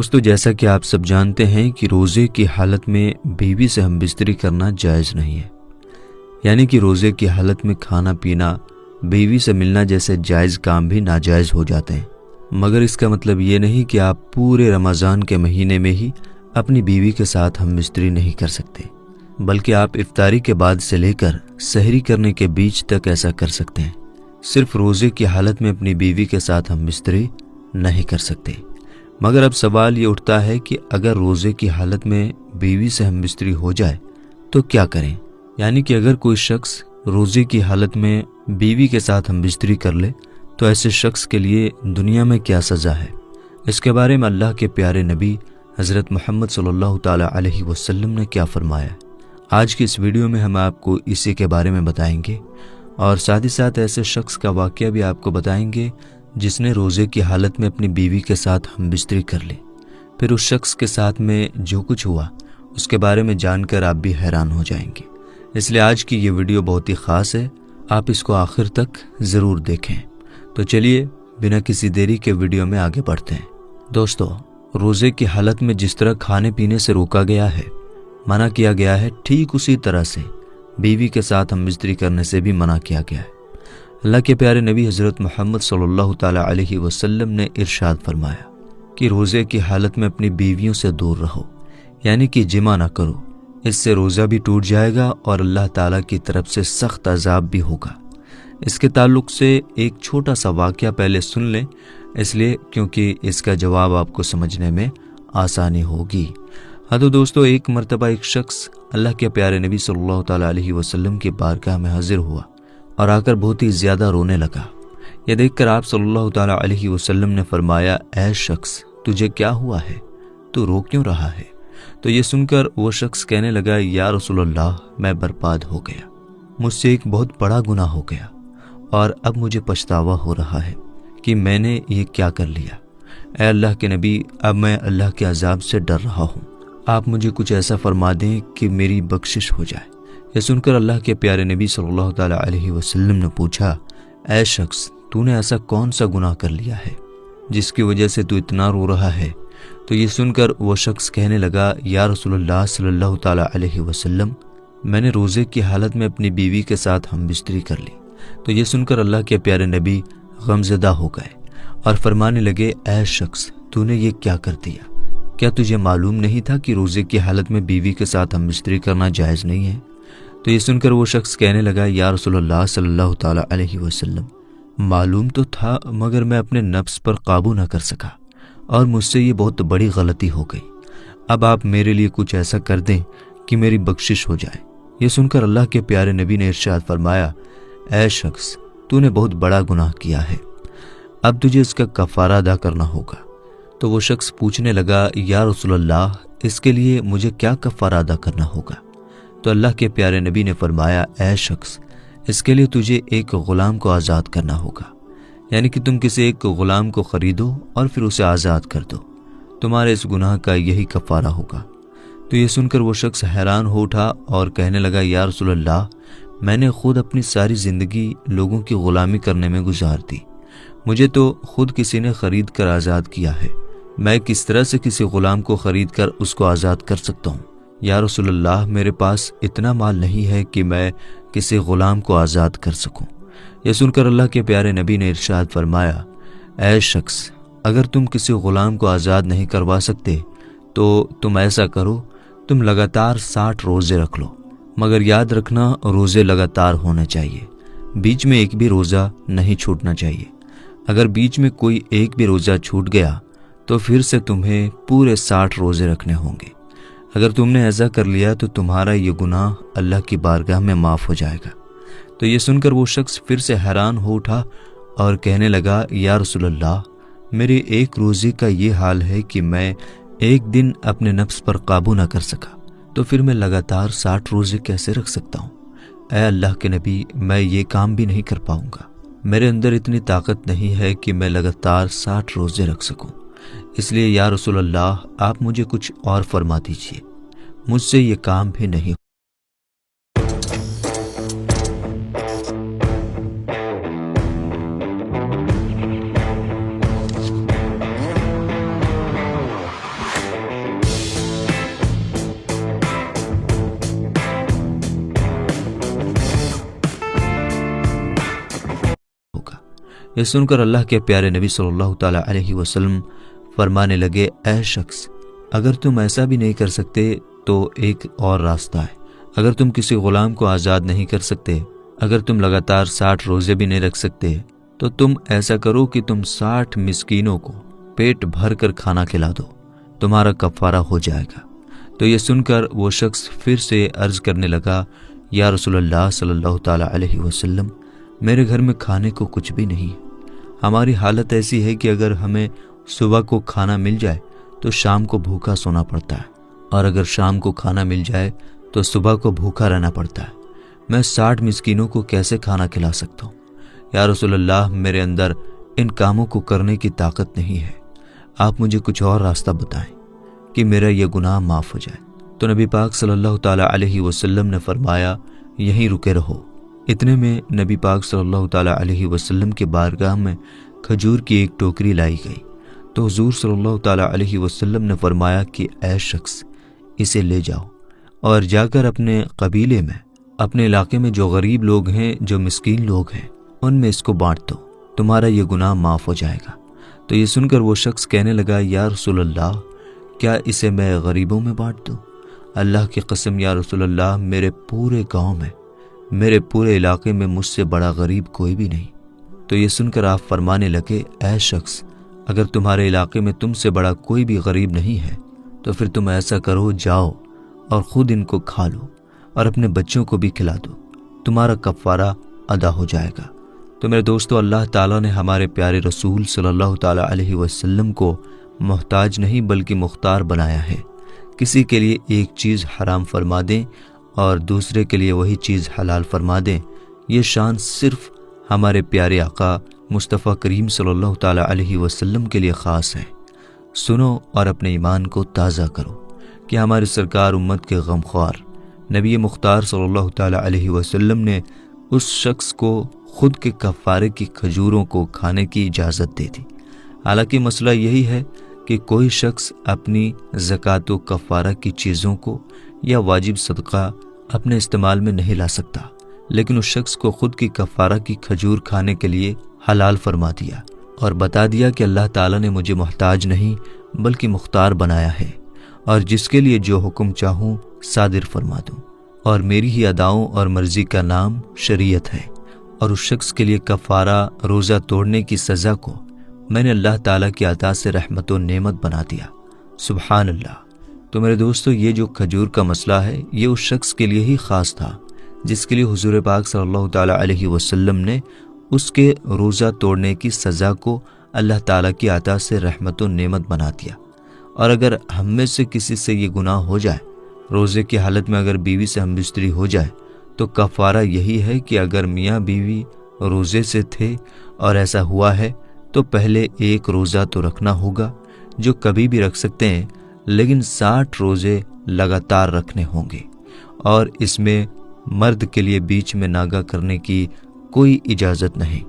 دوستو، جیسا کہ آپ سب جانتے ہیں کہ روزے کی حالت میں بیوی سے ہم بستری کرنا جائز نہیں ہے، یعنی کہ روزے کی حالت میں کھانا پینا، بیوی سے ملنا جیسے جائز کام بھی ناجائز ہو جاتے ہیں۔ مگر اس کا مطلب یہ نہیں کہ آپ پورے رمضان کے مہینے میں ہی اپنی بیوی کے ساتھ ہم بستری نہیں کر سکتے، بلکہ آپ افطاری کے بعد سے لے کر سحری کرنے کے بیچ تک ایسا کر سکتے ہیں۔ صرف روزے کی حالت میں اپنی بیوی کے ساتھ ہم بستری نہیں کر سکتے۔ مگر اب سوال یہ اٹھتا ہے کہ اگر روزے کی حالت میں بیوی سے ہم بستری ہو جائے تو کیا کریں؟ یعنی کہ اگر کوئی شخص روزے کی حالت میں بیوی کے ساتھ ہم بستری کر لے تو ایسے شخص کے لیے دنیا میں کیا سزا ہے؟ اس کے بارے میں اللہ کے پیارے نبی حضرت محمد صلی اللہ تعالیٰ علیہ وسلم نے کیا فرمایا؟ آج کی اس ویڈیو میں ہم آپ کو اسی کے بارے میں بتائیں گے، اور ساتھ ہی ساتھ ایسے شخص کا واقعہ بھی آپ کو بتائیں گے جس نے روزے کی حالت میں اپنی بیوی کے ساتھ ہم بستری کر لی۔ پھر اس شخص کے ساتھ میں جو کچھ ہوا اس کے بارے میں جان کر آپ بھی حیران ہو جائیں گے۔ اس لیے آج کی یہ ویڈیو بہت ہی خاص ہے، آپ اس کو آخر تک ضرور دیکھیں۔ تو چلیے بنا کسی دیری کے ویڈیو میں آگے بڑھتے ہیں۔ دوستو، روزے کی حالت میں جس طرح کھانے پینے سے روکا گیا ہے، منع کیا گیا ہے، ٹھیک اسی طرح سے بیوی کے ساتھ ہم بستری کرنے سے بھی منع کیا گیا ہے۔ اللہ کے پیارے نبی حضرت محمد صلی اللہ تعالیٰ علیہ وسلم نے ارشاد فرمایا کہ روزے کی حالت میں اپنی بیویوں سے دور رہو، یعنی کہ جمع نہ کرو، اس سے روزہ بھی ٹوٹ جائے گا اور اللہ تعالیٰ کی طرف سے سخت عذاب بھی ہوگا۔ اس کے تعلق سے ایک چھوٹا سا واقعہ پہلے سن لیں، اس لیے کیونکہ اس کا جواب آپ کو سمجھنے میں آسانی ہوگی۔ ہاں تو دوستو، ایک مرتبہ ایک شخص اللہ کے پیارے نبی صلی اللہ تعالیٰ علیہ وسلم کی بارگاہ میں حاضر ہوا اور آ کر بہت ہی زیادہ رونے لگا۔ یہ دیکھ کر آپ صلی اللہ تعالیٰ علیہ وسلم نے فرمایا، اے شخص، تجھے کیا ہوا ہے؟ تو رو کیوں رہا ہے؟ تو یہ سن کر وہ شخص کہنے لگا، یا رسول اللہ، میں برباد ہو گیا، مجھ سے ایک بہت بڑا گناہ ہو گیا اور اب مجھے پچھتاوا ہو رہا ہے کہ میں نے یہ کیا کر لیا۔ اے اللہ کے نبی، اب میں اللہ کے عذاب سے ڈر رہا ہوں، آپ مجھے کچھ ایسا فرما دیں کہ میری بخشش ہو جائے۔ یہ سن کر اللہ کے پیارے نبی صلی اللہ تعالیٰ علیہ وسلم نے پوچھا، اے شخص، تو نے ایسا کون سا گناہ کر لیا ہے جس کی وجہ سے تو اتنا رو رہا ہے؟ تو یہ سن کر وہ شخص کہنے لگا، یا رسول اللہ صلی اللہ تعالیٰ علیہ وسلم، میں نے روزے کی حالت میں اپنی بیوی کے ساتھ ہم بستری کر لی۔ تو یہ سن کر اللہ کے پیارے نبی غمزدہ ہو گئے اور فرمانے لگے، اے شخص، تو نے یہ کیا کر دیا؟ کیا تجھے معلوم نہیں تھا کہ روزے کی حالت میں بیوی کے ساتھ ہم بستری کرنا جائز نہیں ہے؟ تو یہ سن کر وہ شخص کہنے لگا، یا رسول اللہ صلی اللہ تعالیٰ علیہ وسلم، معلوم تو تھا مگر میں اپنے نفس پر قابو نہ کر سکا اور مجھ سے یہ بہت بڑی غلطی ہو گئی۔ اب آپ میرے لیے کچھ ایسا کر دیں کہ میری بخشش ہو جائے۔ یہ سن کر اللہ کے پیارے نبی نے ارشاد فرمایا، اے شخص، تو نے بہت بڑا گناہ کیا ہے، اب تجھے اس کا کفارہ ادا کرنا ہوگا۔ تو وہ شخص پوچھنے لگا، یا رسول اللہ، اس کے لیے مجھے کیا کفارہ ادا کرنا ہوگا؟ تو اللہ کے پیارے نبی نے فرمایا، اے شخص، اس کے لیے تجھے ایک غلام کو آزاد کرنا ہوگا، یعنی کہ تم کسی ایک غلام کو خریدو اور پھر اسے آزاد کر دو، تمہارے اس گناہ کا یہی کفارہ ہوگا۔ تو یہ سن کر وہ شخص حیران ہو اٹھا اور کہنے لگا، یا رسول اللہ، میں نے خود اپنی ساری زندگی لوگوں کی غلامی کرنے میں گزار دی، مجھے تو خود کسی نے خرید کر آزاد کیا ہے، میں کس طرح سے کسی غلام کو خرید کر اس کو آزاد کر سکتا ہوں؟ یا رسول اللہ، میرے پاس اتنا مال نہیں ہے کہ میں کسی غلام کو آزاد کر سکوں۔ یہ سن کر اللہ کے پیارے نبی نے ارشاد فرمایا، اے شخص، اگر تم کسی غلام کو آزاد نہیں کروا سکتے تو تم ایسا کرو، تم لگاتار 60 روزے رکھ لو، مگر یاد رکھنا روزے لگاتار ہونے چاہیے، بیچ میں ایک بھی روزہ نہیں چھوٹنا چاہیے۔ اگر بیچ میں کوئی ایک بھی روزہ چھوٹ گیا تو پھر سے تمہیں پورے 60 روزے رکھنے ہوں گے۔ اگر تم نے ایسا کر لیا تو تمہارا یہ گناہ اللہ کی بارگاہ میں معاف ہو جائے گا۔ تو یہ سن کر وہ شخص پھر سے حیران ہو اٹھا اور کہنے لگا، یا رسول اللہ، میرے ایک روزے کا یہ حال ہے کہ میں ایک دن اپنے نفس پر قابو نہ کر سکا، تو پھر میں لگاتار 60 روزے کیسے رکھ سکتا ہوں؟ اے اللہ کے نبی، میں یہ کام بھی نہیں کر پاؤں گا، میرے اندر اتنی طاقت نہیں ہے کہ میں لگاتار 60 روزے رکھ سکوں، اس لیے یا رسول اللہ، آپ مجھے کچھ اور فرما دیجیے، مجھ سے یہ کام بھی نہیں۔ یہ سن کر اللہ کے پیارے نبی صلی اللہ تعالیٰ علیہ وسلم فرمانے لگے، اے شخص، اگر تم ایسا بھی نہیں کر سکتے تو ایک اور راستہ ہے۔ اگر تم کسی غلام کو آزاد نہیں کر سکتے، اگر تم لگاتار 60 روزے بھی نہیں رکھ سکتے، تو تم ایسا کرو کہ تم 60 مسکینوں کو پیٹ بھر کر کھانا کھلا دو، تمہارا کفارہ ہو جائے گا۔ تو یہ سن کر وہ شخص پھر سے عرض کرنے لگا، یا رسول اللہ صلی اللہ تعالیٰ علیہ وسلم، میرے گھر میں کھانے کو کچھ بھی نہیں ہے۔ ہماری حالت ایسی ہے کہ اگر ہمیں صبح کو کھانا مل جائے تو شام کو بھوکا سونا پڑتا ہے، اور اگر شام کو کھانا مل جائے تو صبح کو بھوکا رہنا پڑتا ہے۔ میں 60 مسکینوں کو کیسے کھانا کھلا سکتا ہوں؟ یا رسول اللہ، میرے اندر ان کاموں کو کرنے کی طاقت نہیں ہے، آپ مجھے کچھ اور راستہ بتائیں کہ میرا یہ گناہ معاف ہو جائے۔ تو نبی پاک صلی اللہ تعالیٰ علیہ وسلم نے فرمایا، یہیں رکے رہو۔ اتنے میں نبی پاک صلی اللہ تعالیٰ علیہ وسلم کے بارگاہ میں کھجور کی ایک ٹوکری لائی گئی، تو حضور صلی اللہ تعالیٰ علیہ وسلم نے فرمایا کہ اے شخص، اسے لے جاؤ اور جا کر اپنے قبیلے میں، اپنے علاقے میں جو غریب لوگ ہیں، جو مسکین لوگ ہیں، ان میں اس کو بانٹ دو، تمہارا یہ گناہ معاف ہو جائے گا۔ تو یہ سن کر وہ شخص کہنے لگا، یا رسول اللہ، کیا اسے میں غریبوں میں بانٹ دوں؟ اللہ کی قسم یا رسول اللہ، میرے پورے گاؤں میں، میرے پورے علاقے میں مجھ سے بڑا غریب کوئی بھی نہیں۔ تو یہ سن کر آپ فرمانے لگے، اے شخص، اگر تمہارے علاقے میں تم سے بڑا کوئی بھی غریب نہیں ہے تو پھر تم ایسا کرو، جاؤ اور خود ان کو کھا لو اور اپنے بچوں کو بھی کھلا دو، تمہارا کفارہ ادا ہو جائے گا۔ تو میرے دوستو، اللہ تعالیٰ نے ہمارے پیارے رسول صلی اللہ تعالیٰ علیہ وسلم کو محتاج نہیں بلکہ مختار بنایا ہے۔ کسی کے لیے ایک چیز حرام فرما دیں اور دوسرے کے لیے وہی چیز حلال فرما دیں، یہ شان صرف ہمارے پیارے آقا مصطفیٰ کریم صلی اللہ تعالیٰ علیہ وسلم کے لیے خاص ہے۔ سنو اور اپنے ایمان کو تازہ کرو کہ ہمارے سرکار امت کے غمخوار نبی مختار صلی اللہ تعالیٰ علیہ وسلم نے اس شخص کو خود کے کفارے کی کھجوروں کو کھانے کی اجازت دے دی۔ حالانکہ مسئلہ یہی ہے کہ کوئی شخص اپنی زکوٰۃ و کفارہ کی چیزوں کو یا واجب صدقہ اپنے استعمال میں نہیں لا سکتا، لیکن اس شخص کو خود کی کفارہ کی کھجور کھانے کے لیے حلال فرما دیا اور بتا دیا کہ اللہ تعالیٰ نے مجھے محتاج نہیں بلکہ مختار بنایا ہے، اور جس کے لیے جو حکم چاہوں صادر فرما دوں، اور میری ہی اداؤں اور مرضی کا نام شریعت ہے۔ اور اس شخص کے لیے کفارہ روزہ توڑنے کی سزا کو میں نے اللہ تعالیٰ کی عطا سے رحمت و نعمت بنا دیا۔ سبحان اللہ۔ تو میرے دوستو، یہ جو کھجور کا مسئلہ ہے یہ اس شخص کے لیے ہی خاص تھا جس کے لیے حضور پاک صلی اللہ تعالیٰ علیہ وسلم نے اس کے روزہ توڑنے کی سزا کو اللہ تعالیٰ کی عطا سے رحمت و نعمت بنا دیا۔ اور اگر ہم میں سے کسی سے یہ گناہ ہو جائے، روزے کی حالت میں اگر بیوی سے ہم بستری ہو جائے، تو کفارہ یہی ہے کہ اگر میاں بیوی روزے سے تھے اور ایسا ہوا ہے تو پہلے ایک روزہ تو رکھنا ہوگا جو کبھی بھی رکھ سکتے ہیں، لیکن 60 روزے لگاتار رکھنے ہوں گے، اور اس میں مرد کے لیے بیچ میں ناغہ کرنے کی کوئی اجازت نہیں۔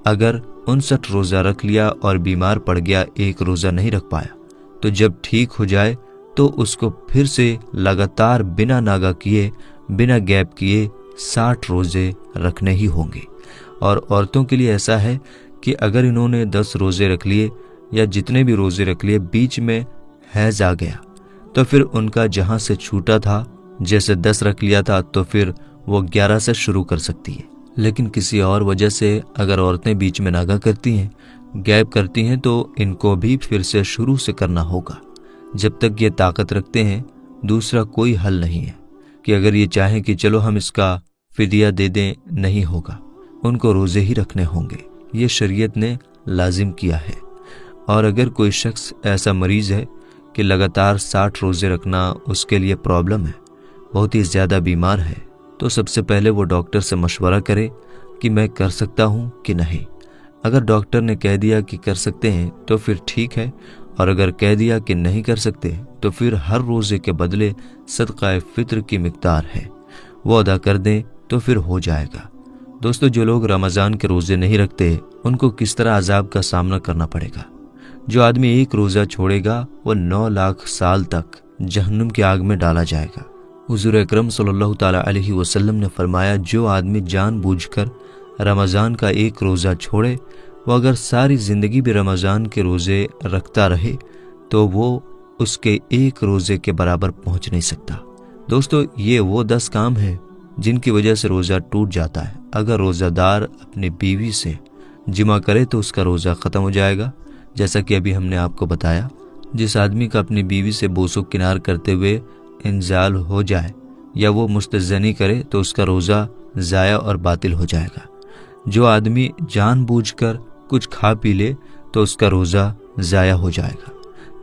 اگر 59 روزہ رکھ لیا اور بیمار پڑ گیا، ایک روزہ نہیں رکھ پایا، تو جب ٹھیک ہو جائے تو اس کو پھر سے لگاتار بنا ناغہ کیے، بنا گیپ کیے 60 روزے رکھنے ہی ہوں گے۔ اور عورتوں کے لیے ایسا ہے کہ اگر انہوں نے 10 روزے رکھ لیے یا جتنے بھی روزے رکھ لیے، بیچ میں حیض آ گیا، تو پھر ان کا جہاں سے چھوٹا تھا، جیسے 10 رکھ لیا تھا، تو پھر وہ 11 سے شروع کر سکتی ہے۔ لیکن کسی اور وجہ سے اگر عورتیں بیچ میں ناغہ کرتی ہیں، گیپ کرتی ہیں، تو ان کو بھی پھر سے شروع سے کرنا ہوگا۔ جب تک یہ طاقت رکھتے ہیں، دوسرا کوئی حل نہیں ہے کہ اگر یہ چاہیں کہ چلو ہم اس کا فدیہ دے دیں، نہیں ہوگا، ان کو روزے ہی رکھنے ہوں گے، یہ شریعت نے لازم کیا ہے۔ اور اگر کوئی شخص ایسا مریض ہے کہ لگاتار 60 روزے رکھنا اس کے لیے پرابلم ہے، بہت ہی زیادہ بیمار ہے، تو سب سے پہلے وہ ڈاکٹر سے مشورہ کرے کہ میں کر سکتا ہوں کہ نہیں۔ اگر ڈاکٹر نے کہہ دیا کہ کر سکتے ہیں تو پھر ٹھیک ہے، اور اگر کہہ دیا کہ نہیں کر سکتے تو پھر ہر روزے کے بدلے صدقہ فطر کی مقدار ہے، وہ ادا کر دیں تو پھر ہو جائے گا۔ دوستو، جو لوگ رمضان کے روزے نہیں رکھتے ان کو کس طرح عذاب کا سامنا کرنا پڑے گا۔ جو آدمی ایک روزہ چھوڑے گا وہ 9 لاکھ سال تک جہنم کی آگ میں ڈالا جائے گا۔ حضور اکرم صلی اللہ تعالیٰ علیہ وسلم نے فرمایا، جو آدمی جان بوجھ کر رمضان کا ایک روزہ چھوڑے وہ اگر ساری زندگی بھی رمضان کے روزے رکھتا رہے تو وہ اس کے ایک روزے کے برابر پہنچ نہیں سکتا۔ دوستو، یہ وہ 10 کام ہیں جن کی وجہ سے روزہ ٹوٹ جاتا ہے۔ اگر روزہ دار اپنی بیوی سے جمع کرے تو اس کا روزہ ختم ہو جائے گا، جیسا کہ ابھی ہم نے آپ کو بتایا۔ جس آدمی کا اپنی بیوی سے بوس و کنار کرتے ہوئے انزال ہو جائے یا وہ مستزنی کرے تو اس کا روزہ ضائع اور باطل ہو جائے گا۔ جو آدمی جان بوجھ کر کچھ کھا پی لے تو اس کا روزہ ضائع ہو جائے گا۔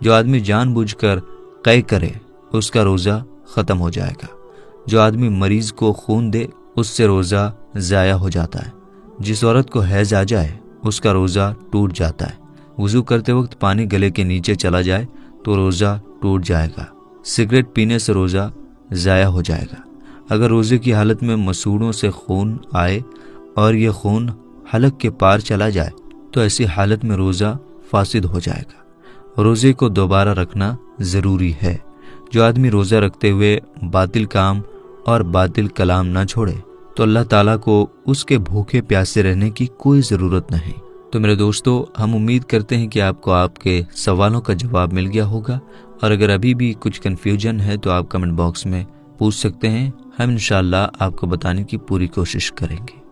جو آدمی جان بوجھ کر قے کرے اس کا روزہ ختم ہو جائے گا۔ جو آدمی مریض کو خون دے اس سے روزہ ضائع ہو جاتا ہے۔ جس عورت کو حیض آ جائے اس کا روزہ ٹوٹ جاتا ہے۔ وضو کرتے وقت پانی گلے کے نیچے چلا جائے تو روزہ ٹوٹ جائے گا۔ سگریٹ پینے سے روزہ ضائع ہو جائے گا۔ اگر روزے کی حالت میں مسوڑوں سے خون آئے اور یہ خون حلق کے پار چلا جائے تو ایسی حالت میں روزہ فاسد ہو جائے گا۔ روزے کو دوبارہ رکھنا ضروری ہے۔ جو آدمی روزہ رکھتے ہوئے باطل کام اور باطل کلام نہ چھوڑے تو اللہ تعالیٰ کو اس کے بھوکے پیاسے رہنے کی کوئی ضرورت نہیں۔ تو میرے دوستو، ہم امید کرتے ہیں کہ آپ کو آپ کے سوالوں کا جواب مل گیا ہوگا، اور اگر ابھی بھی کچھ کنفیوژن ہے تو آپ کمنٹ باکس میں پوچھ سکتے ہیں۔ ہم انشاءاللہ آپ کو بتانے کی پوری کوشش کریں گے۔